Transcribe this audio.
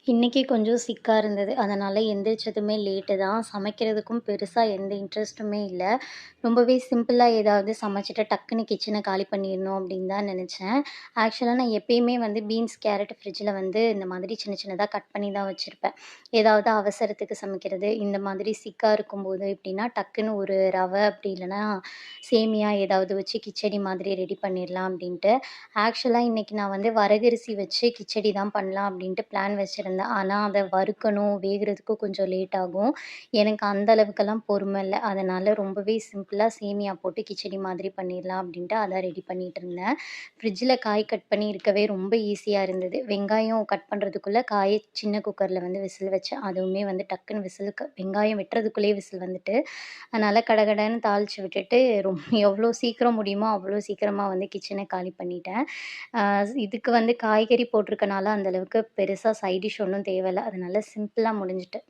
இன்னைக்கு கொஞ்சம் சிக்கா இருந்தது. அதனால எந்திரிச்சதுமே லேட்டு தான். சமைக்கிறதுக்கும் பெருசா எந்த இன்ட்ரெஸ்ட்டுமே இல்ல. ரொம்பவே சிம்பிளா ஏதாவது சமைச்சுட்டு டக்குனு கிச்சன காலி பண்ணிரணும் அப்படின்னு தான் நெனச்சேன். ஆக்சுவலா நான் எப்பயுமே வந்து பீன்ஸ், கேரட் ஃப்ரிட்ஜில வந்து இந்த மாதிரி சின்ன சின்னதா கட் பண்ணி தான் வச்சிருப்பேன். ஏதாவது அவசரத்துக்கு சமைக்கிறது, இந்த மாதிரி சிக்கா இருக்கும்போது எப்படின்னா, டக்குன்னு ஒரு ரவை அப்படி இல்லன்னா சேமியா ஏதாவது வச்சு கிச்சடி மாதிரி ரெடி பண்ணிரலாம் அப்படின்ட்டு. ஆக்சுவலா இன்னைக்கு நான் வந்து வரகரிசி வச்சு கிச்சடி தான் பண்ணலாம் அப்படின்ட்டு பிளான் வச்சிருந்தேன். ஆனா, அத வறுக்கணும், வேகுறதுக்கு கொஞ்சம் லேட் ஆகும். எனக்கு அந்த அளவுக்கெல்லாம் பொறுமை இல்ல. அதனால ரொம்பவே சிம்பிளா சேமியா போட்டு கிச்சடி மாதிரி பண்ணிரலாம் அப்படின்ட்டு அத ரெடி பண்ணிட்டுருந்தேன். ஃப்ரிட்ஜில காய் கட் பண்ணி இருக்கவே ரொம்ப ஈஸியா இருந்தது. வெங்காயம் கட் பண்றதுக்குள்ள காய சின்ன குக்கர்ல வந்து விசில் வச்சேன். அதுவுமே வந்து டக்குன்னு விசிலுக்கு வெங்காயம் வெட்டுறதுக்குள்ளேயே விசில் வந்துட்டு, அதனால கடகடன்னு தாளிச்சு விட்டுட்டு எவ்வளோ சீக்கிரம் முடியுமோ அவ்வளோ சீக்கிரமா வந்து கிச்சன காலி பண்ணிட்டேன். அ இதுக்கு வந்து காய்கறி போட்டிருக்கனால அந்த அளவுக்கு பெருசா சைட் டிஷ் ஒண்ணும் தேவையில்ல. அதனால சிம்பிளா முடிஞ்சுட்டு.